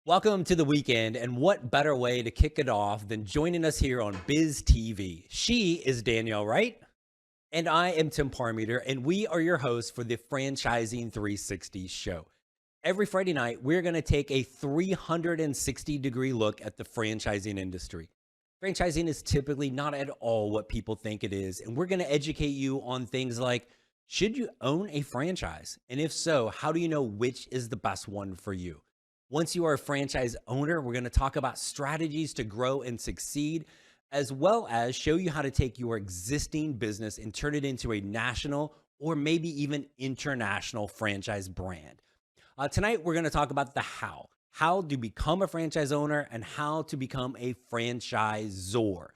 Welcome to the weekend, and what better way to kick it off than joining us here on Biz TV? She is Danielle Wright, and I am Tim Parmeter, and we are your hosts for the Franchising 360 show. Every Friday night, we're going to take a 360-degree look at the franchising industry. Franchising is typically not at all what people think it is, and we're going to educate you on things like, should you own a franchise? And if so, how do you know which is the best one for you? Once you are a franchise owner, we're going to talk about strategies to grow and succeed, as well as show you how to take your existing business and turn it into a national or maybe even international franchise brand. Tonight, we're going to talk about the how to become a franchise owner and how to become a franchisor.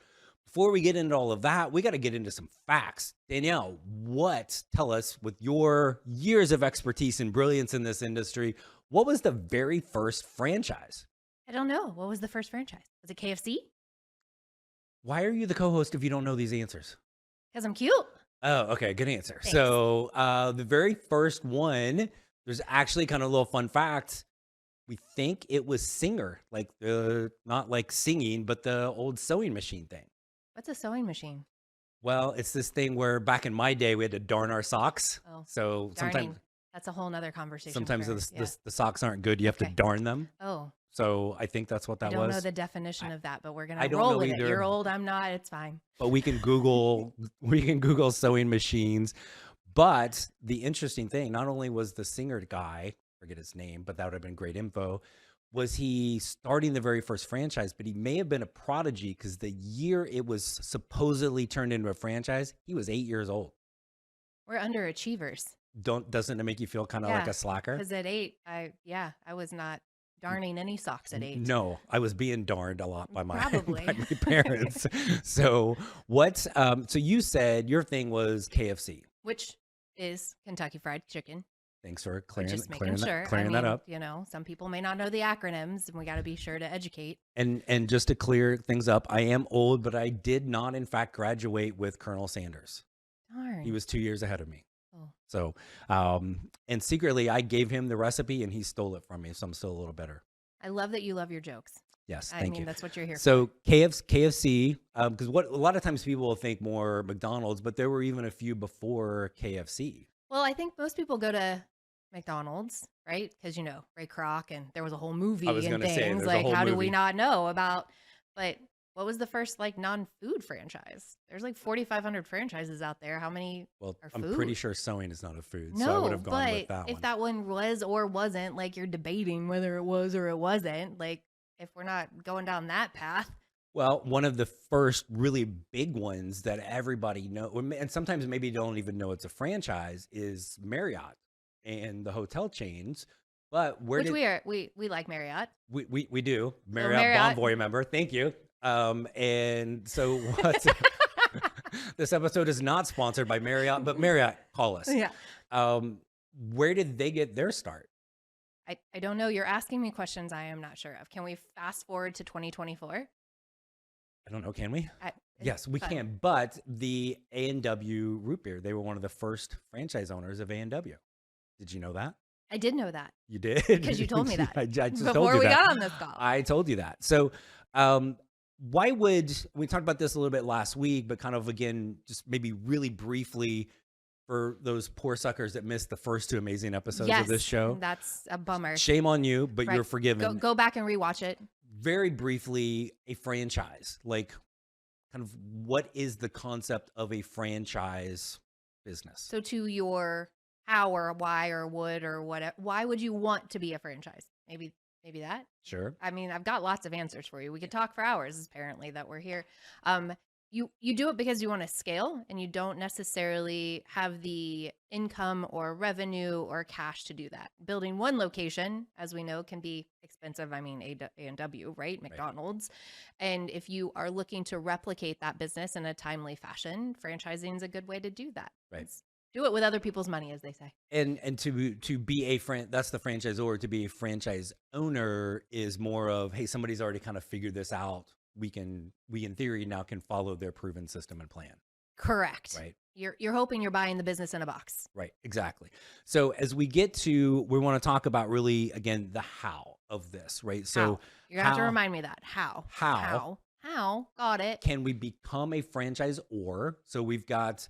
Before we get into all of that, we got to get into some facts. Danielle, tell us, with your years of expertise and brilliance in this industry, what was the very first franchise? I don't know. What was the first franchise? Was it KFC? Why are you the co-host if you don't know these answers? Because I'm cute. Oh, okay. Good answer. Thanks. So the very first one, there's actually kind of a little fun fact. We think it was Singer, like not like singing, but the old sewing machine thing. What's a sewing machine? Well, it's this thing where back in my day, we had to darn our socks. Oh, so sometimes that's a whole nother conversation. Sometimes the socks aren't good. You have to darn them. Oh. So I think that's what that was. I don't know the definition of that, but we're going I to don't roll know with either. it. You're old. I'm not. It's fine. But we can Google sewing machines. But the interesting thing, not only was the Singer guy, forget his name, but that would have been great info, was he starting the very first franchise, but he may have been a prodigy because the year it was supposedly turned into a franchise, he was 8 years old. We're underachievers. Doesn't it make you feel kind of like a slacker? Because at 8, I was not darning any socks at 8. No, I was being darned a lot by my parents. So so you said your thing was KFC, which is Kentucky Fried Chicken. Thanks for clearing I mean, that up. You know, some people may not know the acronyms, and we got to be sure to educate. And just to clear things up, I am old, but I did not, in fact, graduate with Colonel Sanders. Darn. He was 2 years ahead of me. Oh. So, and secretly, I gave him the recipe, and he stole it from me. So I'm still a little bitter. I love that you love your jokes. Yes, thank you. That's what you're here for. So KFC, because a lot of times people will think more McDonald's, but there were even a few before KFC. Well, I think most people go to McDonald's, right? Because, you know, Ray Kroc, and there was a whole movie and things like, how do we not know about, but what was the first like non-food franchise? There's like 4,500 franchises out there. How many are food? I'm pretty sure sewing is not a food. No, so I would have gone with that but if one. that one was or wasn't, like you're debating whether it was or it wasn't, like if we're not going down that path. Well, one of the first really big ones that everybody knows, and sometimes maybe don't even know it's a franchise, is Marriott and the hotel chains. But we like Marriott. We do. Marriott Bonvoy member. Thank you. And so this episode is not sponsored by Marriott, but Marriott, call us. Yeah. Where did they get their start? I don't know. You're asking me questions I am not sure of. Can we fast forward to 2024? I don't know. Can we? Yes, we can. But the A&W root beer, they were one of the first franchise owners of A&W. Did you know that? I did know that. You did? Because you told me that. I just before told you we that. got on this call. I told you that. So why would, we talked about this a little bit last week, but kind of, again, just maybe really briefly for those poor suckers that missed the first 2 amazing episodes of this show. That's a bummer. Shame on you, but you're forgiven. Go back and rewatch it. Very briefly, a franchise, like kind of what is the concept of a franchise business? So to your how or why or would or whatever, why would you want to be a franchise? Maybe that. Sure. I mean, I've got lots of answers for you. We could talk for hours, apparently, that we're here. You do it because you want to scale, and you don't necessarily have the income or revenue or cash to do that. Building one location, as we know, can be expensive. I mean, A&W, right? McDonald's. And if you are looking to replicate that business in a timely fashion, franchising is a good way to do that. Right. Do it with other people's money, as they say. And to be that's the franchisor. To be a franchise owner is more of, hey, somebody's already kind of figured this out. We in theory now can follow their proven system and plan. Correct. Right. You're hoping you're buying the business in a box. Right. Exactly. So as we want to talk about really, again, the how of this, right? How? So You're going to have to remind me of that. How? how How? Got it. can we become a franchisor? So we've got,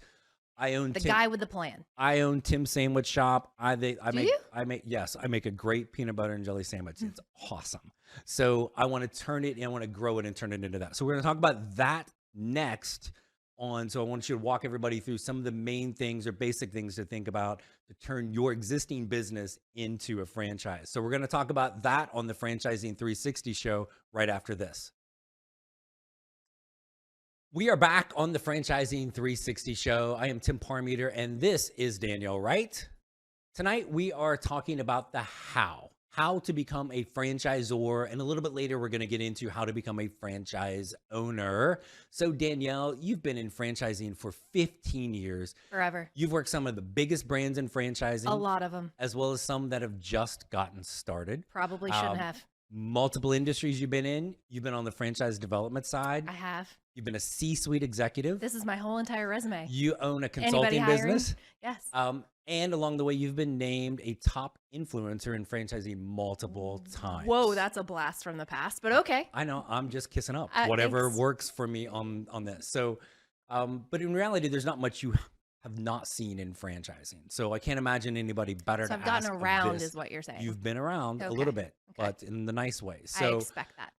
The guy with the plan. I own Tim's Sandwich Shop. Do you? Yes, I make a great peanut butter and jelly sandwich. It's awesome. So I want to turn it and I want to grow it and turn it into that. So we're going to talk about that next on. So I want you to walk everybody through some of the main things or basic things to think about to turn your existing business into a franchise. So we're going to talk about that on the Franchising 360 show right after this. We are back on the Franchising 360 show. I am Tim Parmeter, and this is Danielle Wright. Tonight, we are talking about the how to become a franchisor. And a little bit later, we're going to get into how to become a franchise owner. So Danielle, you've been in franchising for 15 years. Forever. You've worked some of the biggest brands in franchising. A lot of them. As well as some that have just gotten started. Probably shouldn't have. Multiple industries you've been in. You've been on the franchise development side. I have. You've been a C-suite executive. This is my whole entire resume. You own a consulting business. Yes. And along the way, you've been named a top influencer in franchising multiple times. Whoa, that's a blast from the past, but okay. I know. I'm just kissing up. Whatever works for me on this. So, but in reality, there's not much you have not seen in franchising. So I can't imagine anybody better to ask. So I've gotten around is what you're saying. You've been around a little bit, but in the nice way. So I expect that.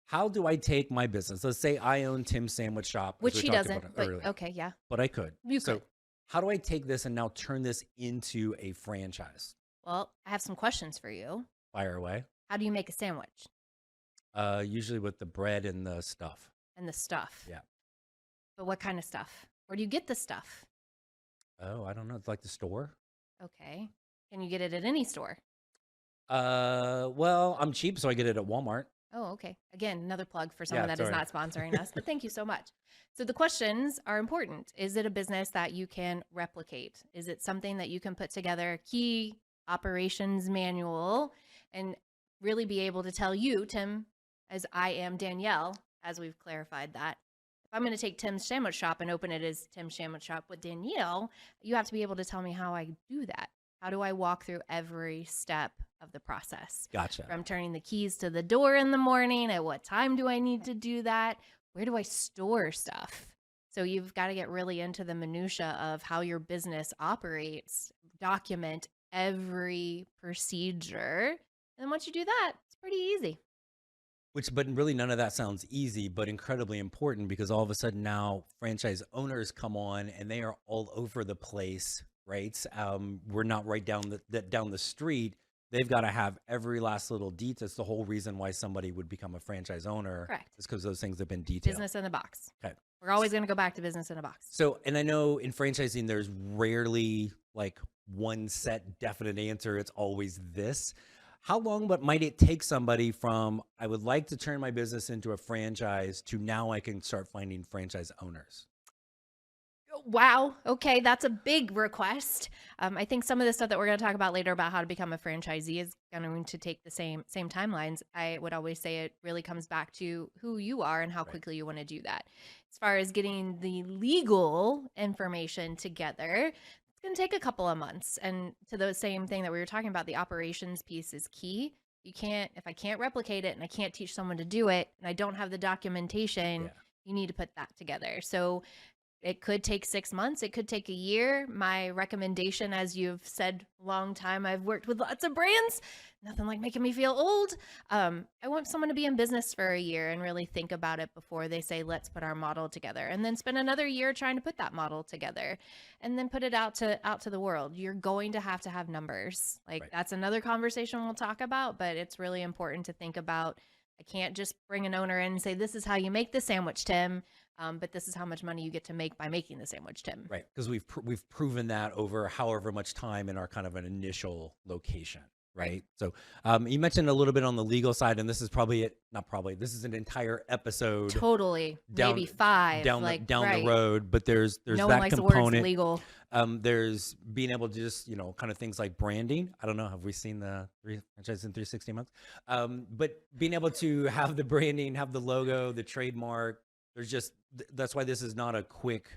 How do I take my business? Let's say I own Tim's Sandwich Shop. Which he doesn't, but okay, yeah. But I could. You could. How do I take this and now turn this into a franchise? Well, I have some questions for you. Fire away. How do you make a sandwich? Usually with the bread and the stuff. And the stuff. Yeah. But what kind of stuff? Where do you get the stuff? Oh, I don't know. It's like the store. Okay. Can you get it at any store? Well, I'm cheap, so I get it at Walmart. Oh, okay. Again, another plug for someone that is not sponsoring us, but thank you so much. So the questions are important. Is it a business that you can replicate? Is it something that you can put together a key operations manual and really be able to tell you, Tim, as I am Danielle, as we've clarified that, if I'm going to take Tim's Sandwich Shop and open it as Tim's Sandwich Shop with Danielle, you have to be able to tell me how I do that. How do I walk through every step of the process? Gotcha. From turning the keys to the door in the morning, at what time do I need to do that? Where do I store stuff? So you've got to get really into the minutia of how your business operates, document every procedure. And then once you do that, it's pretty easy. But really none of that sounds easy, but incredibly important because all of a sudden now franchise owners come on and they are all over the place, right? We're not right down the street. They've got to have every last little detail. That's the whole reason why somebody would become a franchise owner. Correct. Is because those things have been detailed. Business in a box. Okay. We're always going to go back to business in a box. So, and I know in franchising, there's rarely like one set definite answer. It's always this. How long might it take somebody from, I would like to turn my business into a franchise to now I can start finding franchise owners? Wow. Okay. That's a big request. I think some of the stuff that we're going to talk about later about how to become a franchisee is going to take the same timelines. I would always say it really comes back to who you are and how quickly you want to do that. As far as getting the legal information together, it's going to take a couple of months. And to the same thing that we were talking about, the operations piece is key. If I can't replicate it and I can't teach someone to do it and I don't have the documentation, you need to put that together. So it could take 6 months. It could take a year. My recommendation, as you've said, long time, I've worked with lots of brands, nothing like making me feel old. I want someone to be in business for a year and really think about it before they say, let's put our model together, and then spend another year trying to put that model together and then put it out to the world. You're going to have numbers. That's another conversation we'll talk about, but it's really important to think about. I can't just bring an owner in and say, this is how you make the sandwich, Tim. But this is how much money you get to make by making the sandwich, Tim. Right, because we've proven that over however much time in our kind of an initial location, right? So you mentioned a little bit on the legal side, and this is this is an entire episode. Totally, maybe 5 down the road. But there's no that one likes component. The words legal. There's being able to just kind of things like branding. I don't know, have we seen the franchise in 360 months? But being able to have the branding, have the logo, the trademark. That's why this is not a quick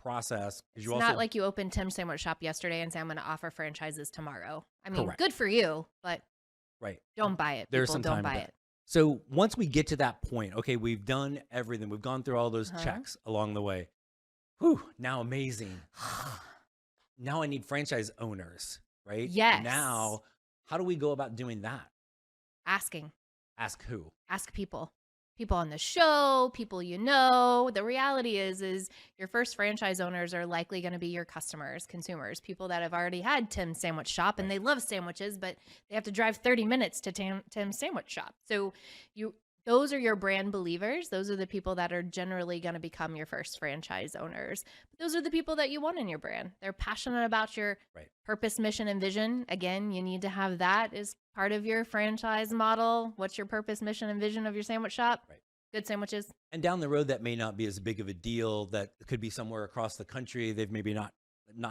process. It's not like you opened Tim's Sandwich Shop yesterday and say, I'm going to offer franchises tomorrow. I mean, Correct. Good for you, but Right. Don't buy it. There's People, some don't time to buy bet. it. So once we get to that point, okay, we've done everything. We've gone through all those Uh-huh. checks along the way. Whew, now amazing. Now I need franchise owners, right? Yes. Now, how do we go about doing that? Asking. Ask who? Ask people. People on the show, people you know. The reality is your first franchise owners are likely going to be your customers, consumers, people that have already had Tim's Sandwich Shop and they love sandwiches, but they have to drive 30 minutes to Tim's Sandwich Shop. So those are your brand believers. Those are the people that are generally going to become your first franchise owners. But those are the people that you want in your brand. They're passionate about your purpose, mission, and vision. Again, you need to have that as part of your franchise model. What's your purpose, mission, and vision of your sandwich shop? Right. Good sandwiches. And down the road, that may not be as big of a deal. That could be somewhere across the country. They've maybe not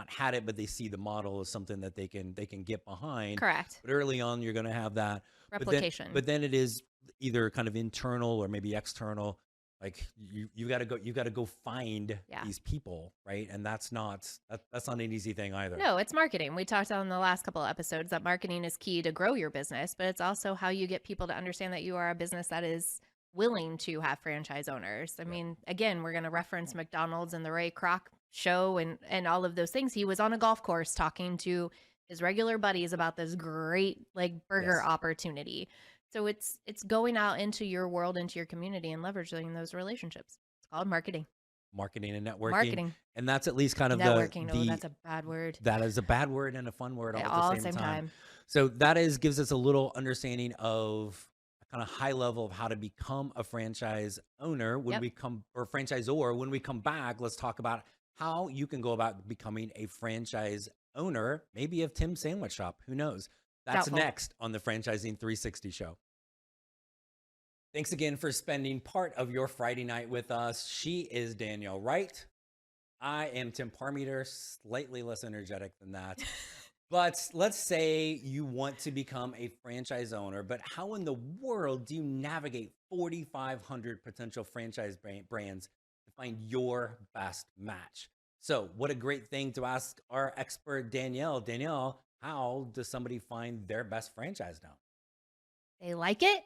had it, but they see the model as something that they can get behind. Correct. But early on, you're going to have that Replication. But then it is either kind of internal or maybe external. Like you got to go find these people, right? And that's not an easy thing either. No, it's marketing. We talked on the last couple of episodes that marketing is key to grow your business, but it's also how you get people to understand that you are a business that is willing to have franchise owners. I mean, again, we're going to reference McDonald's and the Ray Kroc show and all of those things. He was on a golf course talking to his regular buddies about this great burger opportunity. So it's going out into your world, into your community, and leveraging those relationships. It's called marketing. Marketing and networking. Marketing. And that's at least kind of networking. That's a bad word. That is a bad word and a fun word all at the same time. So that gives us a little understanding of a kind of high level of how to become a franchise owner or franchisor. When we come back, let's talk about how you can go about becoming a franchise owner, maybe of Tim's Sandwich Shop. Who knows? That's next on the Franchising 360 show. Thanks again for spending part of your Friday night with us. She is Danielle Wright. I am Tim Parmeter, slightly less energetic than that. But let's say you want to become a franchise owner, but how in the world do you navigate 4,500 potential franchise brands to find your best match? So what a great thing to ask our expert, Danielle. Danielle, how does somebody find their best franchise now? They like it.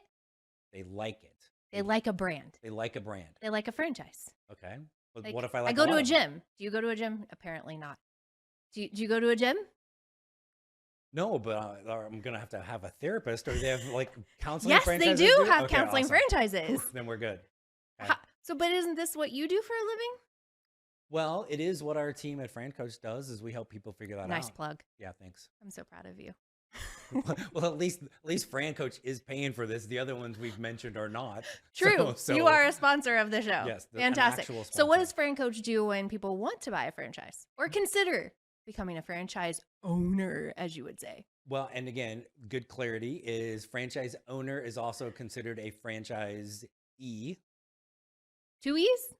They like it. They like a brand. They like a brand. They like a franchise. Okay. But what if I go to a gym? Do you go to a gym? Apparently not. Do you go to a gym? No, but I'm going to have a therapist, or they have counseling yes, franchises? Yes, they do have counseling franchises. Then we're good. Okay. But isn't this what you do for a living? Well, it is what our team at FranCoach does, is we help people figure that out. Nice plug. Yeah, thanks. I'm so proud of you. Well, at least FranCoach is paying for this. The other ones we've mentioned are not. True. So you are a sponsor of the show. Yes. Fantastic. So what does FranCoach do when people want to buy a franchise or consider becoming a franchise owner, as you would say? Well, and again, good clarity is franchise owner is also considered a franchisee. 2 E's?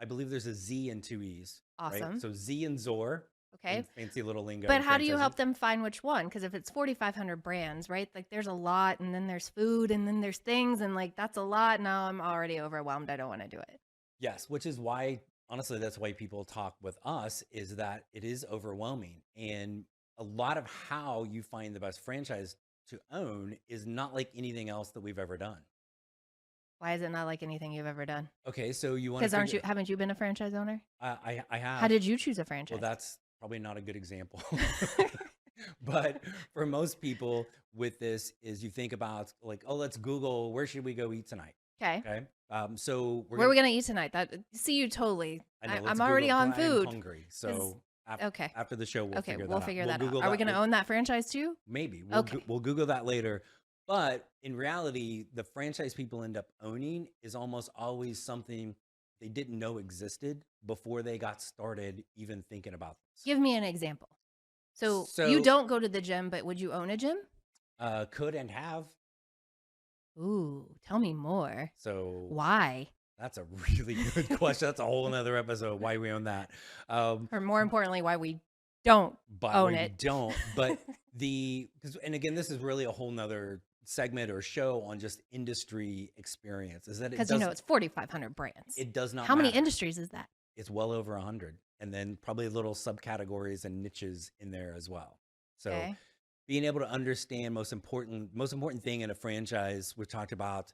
I believe there's a Z and 2 E's. Awesome. Right? So Z and Zor. Okay. Fancy little lingo. But how do you help them find which one? Because if it's 4,500 brands, right? There's a lot, and then there's food, and then there's things, and that's a lot. Now I'm already overwhelmed. I don't want to do it. Yes, which is why, honestly, that's why people talk with us, is that it is overwhelming. And a lot of how you find the best franchise to own is not like anything else that we've ever done. Why is it not like anything you've ever done? Okay, so you want to haven't you been a franchise owner? I have. How did you choose a franchise? Well, that's probably not a good example. But for most people with this is you think about let's Google, where should we go eat tonight? Okay. So where are we going to eat tonight? See you totally. I'm already on food. I'm hungry. So after the show, we'll figure that out. Are we going to own that franchise too? Maybe. We'll Google that later. But in reality, the franchise people end up owning is almost always something they didn't know existed before they got started even thinking about this. Give me an example. So you don't go to the gym, but would you own a gym? Could and have. Ooh, tell me more. So why? That's a really good question. That's a whole another episode, why we own that. Or more importantly, why we don't own it. But and again, this is really a whole nother segment or show on just industry experience. Is that because it's 4,500 brands. It does not. How many industries is that? It's well over 100, and then probably little subcategories and niches in there as well. So being able to understand most important thing in a franchise. We talked about,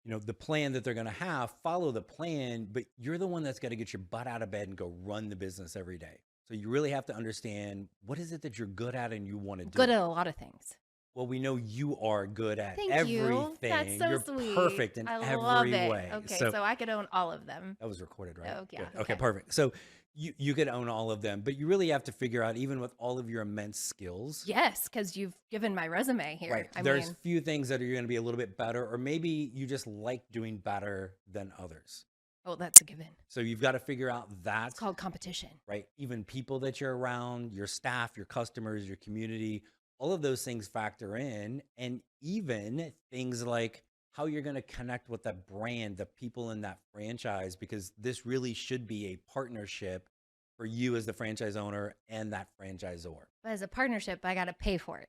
the plan that they're going to have, follow the plan, but you're the one that's got to get your butt out of bed and go run the business every day. So you really have to understand what is it that you're good at and you want to do. Good at a lot of things. Well, we know you are good at Thank everything. you. That's so You're sweet. perfect in I every love it. way. Okay, so I could own all of them. That was recorded, right? Oh, yeah. Good. Okay, perfect. So you could own all of them, but you really have to figure out, even with all of your immense skills. Yes, because you've given my resume here. Right. There's few things that are going to be a little bit better, or maybe you just like doing better than others. Oh, that's a given. So you've got to figure out that. It's called competition. Right. Even people that you're around, your staff, your customers, your community, all of those things factor in. And even things like how you're going to connect with that brand, the people in that franchise, because this really should be a partnership for you as the franchise owner and that franchisor. But as a partnership, I got to pay for it.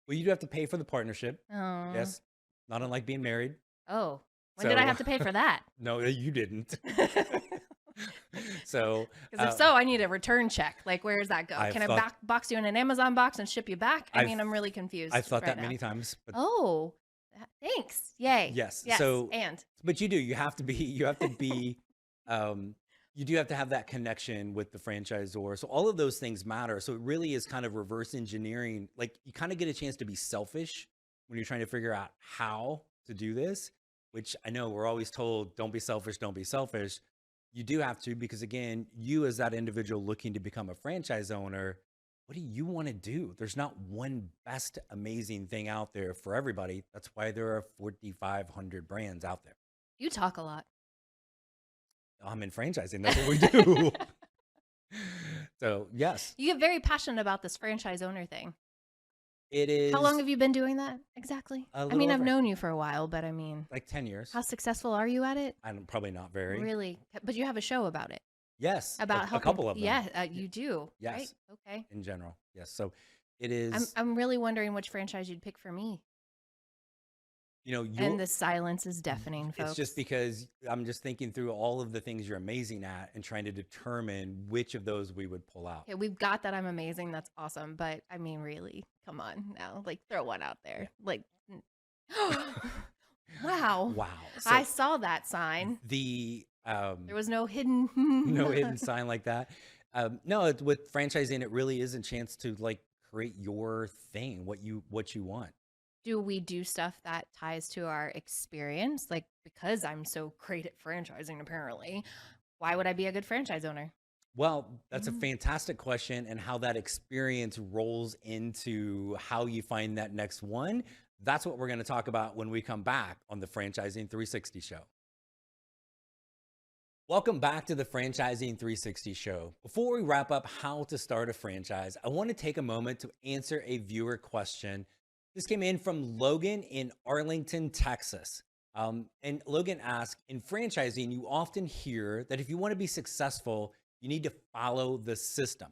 Well, you do have to pay for the partnership. Oh. Yes. Not unlike being married. Oh. When did I have to pay for that? No, you didn't. So, because if so, I need a return check. Like, where does that go? Can I box you in an Amazon box and ship you back? I'm really confused. I've thought that many times. But... Oh, thanks. Yay. Yes. So, but you do have to have that connection with the franchisor. So all of those things matter. So it really is kind of reverse engineering. Like, you kind of get a chance to be selfish when you're trying to figure out how to do this, which I know we're always told, don't be selfish, don't be selfish. You do have to, because again, you as that individual looking to become a franchise owner, what do you want to do? There's not one best amazing thing out there for everybody. That's why there are 4,500 brands out there. You talk a lot. I'm in franchising. That's what we do. So, yes. You get very passionate about this franchise owner thing. It is. How long have you been doing that exactly? I mean, I've known you for a while, but I mean, like 10 years. How successful are you at it? I'm probably not very. Really? But you have a show about it. Yes. About a couple of them. Yeah, you do. Yes. Right? Okay. In general. Yes. So it is. I'm really wondering which franchise you'd pick for me. And the silence is deafening, folks. It's just because I'm just thinking through all of the things you're amazing at and trying to determine which of those we would pull out. Okay, we've got that I'm amazing. That's awesome. But I mean, really, come on now. Like, throw one out there. Yeah. Like, wow. Wow. So I saw that sign. There was no hidden sign like that. No, with franchising, it really is a chance to like create your thing, what you want. Do we do stuff that ties to our experience? Like, because I'm so great at franchising, apparently, why would I be a good franchise owner? Well, that's a fantastic question, and how that experience rolls into how you find that next one. That's what we're going to talk about when we come back on the Franchising 360 Show. Welcome back to the Franchising 360 Show. Before we wrap up how to start a franchise, I want to take a moment to answer a viewer question. This came in from Logan in Arlington, Texas. And Logan asked, in franchising, you often hear that if you want to be successful, you need to follow the system.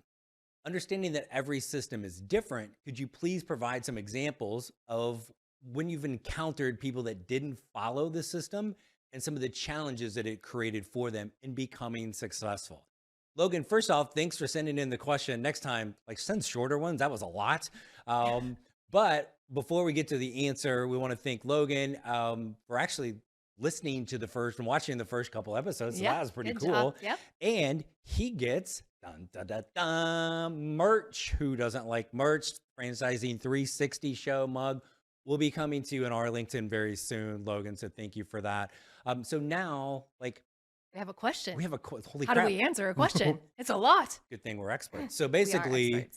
Understanding that every system is different, could you please provide some examples of when you've encountered people that didn't follow the system and some of the challenges that it created for them in becoming successful? Logan, first off, thanks for sending in the question. Next time, send shorter ones. That was a lot. But before we get to the answer, we want to thank Logan for actually listening to the first and watching the first couple episodes. So that was pretty cool. Yep. And he gets merch. Who doesn't like merch? Franchising 360 Show mug will be coming to you in Arlington very soon, Logan. So thank you for that. So now, we have a question. We have holy How crap. do we answer a question? It's a lot. Good thing we're experts. So basically,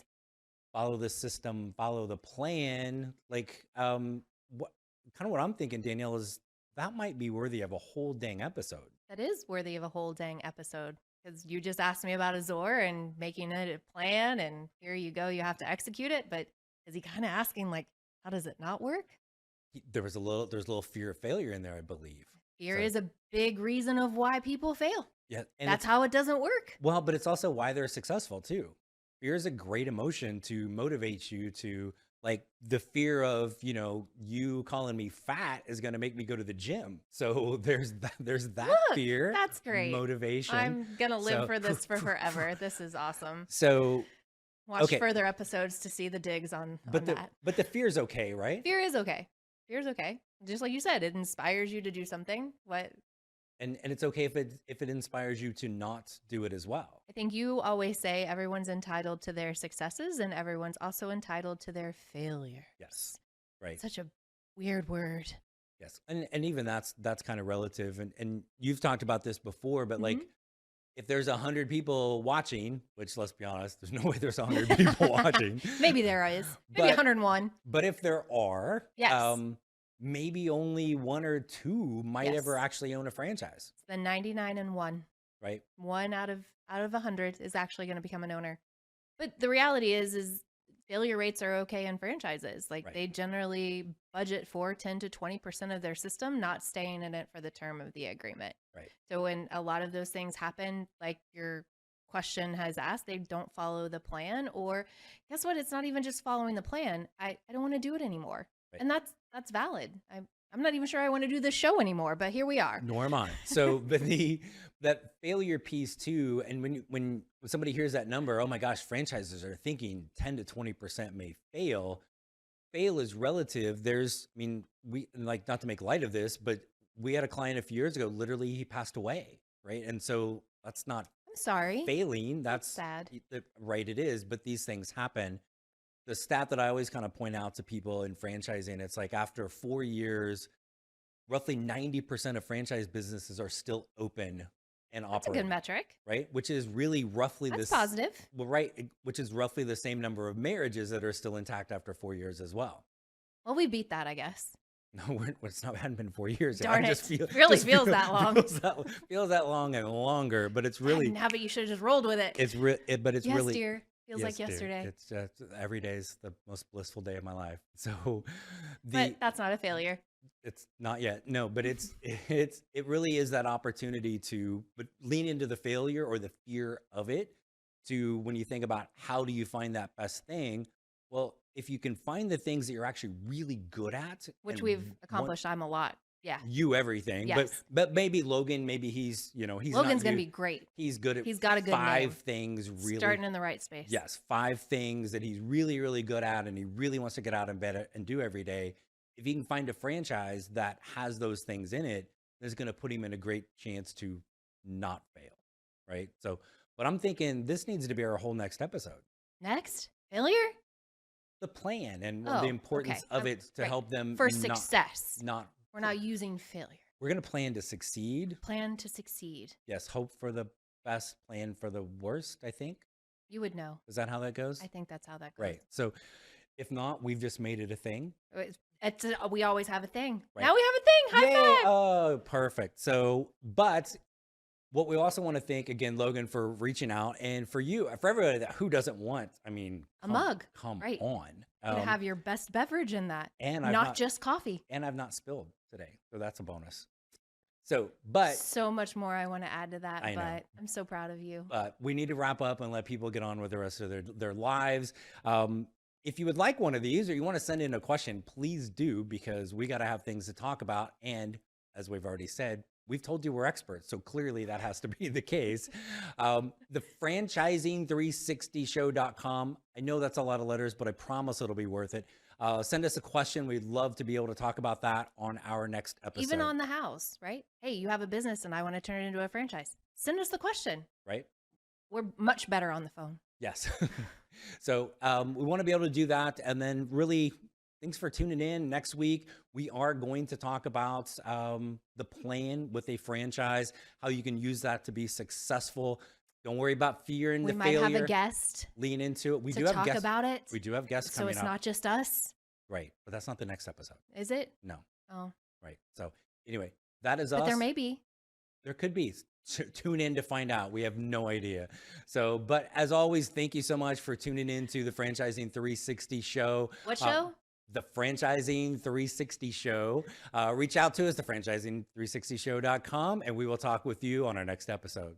follow the system, follow the plan. What I'm thinking, Danielle, is that might be worthy of a whole dang episode. That is worthy of a whole dang episode, because you just asked me about Azor and making it a plan, and here you go, you have to execute it. But is he kind of asking, how does it not work? There's a little fear of failure in there, I believe. Fear is a big reason of why people fail. Yeah, and that's how it doesn't work. Well, but it's also why they're successful too. Fear is a great emotion to motivate you to, the fear of, you calling me fat is going to make me go to the gym. So there's that fear. That's great. Motivation. I'm going to live for this for forever. This is awesome. So Watch Okay. further episodes to see the digs on that. But the fear's okay, right? Fear is okay. Fear is okay. Just like you said, it inspires you to do something. And it's okay if it inspires you to not do it as well. I think you always say everyone's entitled to their successes and everyone's also entitled to their failures. Yes. Right. Such a weird word. Yes. And even that's kind of relative. And you've talked about this before, but like, if there's 100 people watching, which let's be honest, there's no way there's 100 people watching. Maybe there is. Maybe 101. But if there are, yes. Maybe only 1 or 2 might ever actually own a franchise. It's the 99 and 1. Right. 1 out of 100 is actually going to become an owner. But the reality is failure rates are okay in franchises. Like they generally budget for 10 to 20% of their system not staying in it for the term of the agreement. Right. So when a lot of those things happen, like your question has asked, they don't follow the plan, or guess what? It's not even just following the plan. I don't want to do it anymore. Right. And that's valid. I'm not even sure I want to do this show anymore, but here we are. Nor am I. So, but that failure piece too, and when somebody hears that number, oh my gosh, franchises are thinking 10 to 20% may fail. Fail is relative. We like, not to make light of this, but we had a client a few years ago, literally he passed away, right? And so that's not I'm sorry. Failing. That's sad. Right, it is, but these things happen. The stat that I always kind of point out to people in franchising, it's like after 4 years, roughly 90% of franchise businesses are still open and operating. That's a good metric. Right? Which is really roughly That's positive. Well, right. Which is roughly the same number of marriages that are still intact after 4 years as well. Well, we beat that, I guess. No, it's not. It hadn't been 4 years. Darn it. Feels that long. Feels that long and longer, but it's really. Now, but you should have just rolled with it. But it's yes, really. Dear. Feels like yesterday. Dear. It's just every day is the most blissful day of my life. So, but that's not a failure. It's not yet. No, but it really is that opportunity to lean into the failure or the fear of it. To when you think about how do you find that best thing, well, if you can find the things that you're actually really good at, which we've accomplished, I'm a lot. Yeah. You everything. Yes. But maybe Logan, he's Logan's going to be great. He's good at he's got a good 5 things really. Starting in the right space. Yes. 5 things that he's really, really good at and he really wants to get out of bed and do every day. If he can find a franchise that has those things in it, that's going to put him in a great chance to not fail. Right. So, but I'm thinking this needs to be our whole next episode. Next? Failure? The plan and the importance of it to help them for success. We're not using failure. We're going to plan to succeed. Plan to succeed. Yes. Hope for the best, plan for the worst, I think. You would know. Is that how that goes? I think that's how that goes. Right. So if not, we've just made it a thing. We always have a thing. Right. Now we have a thing. High five. Oh, perfect. So, but what we also want to thank again, Logan, for reaching out, and for you, for everybody who doesn't want, a mug. Come right. on. You have your best beverage in that, and not just coffee. And I've not spilled today, so that's a bonus. So, but so much more I want to add to that, I know. But I'm so proud of you. But we need to wrap up and let people get on with the rest of their lives. If you would like one of these or you want to send in a question, please do, because we got to have things to talk about. And as we've already said, we've told you we're experts, so clearly that has to be the case. The franchising360show.com. I know that's a lot of letters, but I promise it'll be worth it. Send us a question. We'd love to be able to talk about that on our next episode. Even on the house, right? Hey, you have a business and I want to turn it into a franchise. Send us the question. Right. We're much better on the phone. Yes. So we want to be able to do that. And then really, thanks for tuning in. Next week, we are going to talk about the plan with a franchise, how you can use that to be successful. Don't worry about fear and the failure. We might have a guest. Lean into it. We do have talk guests about it. We do have guests coming up. So it's not just us. Right. But that's not the next episode. Is it? No. Oh. Right. So anyway, that is us. But there may be. There could be. Tune in to find out. We have no idea. So, but as always, thank you so much for tuning in to the Franchising 360 show. What show? The Franchising 360 show. Reach out to us, the franchising360show.com, and we will talk with you on our next episode.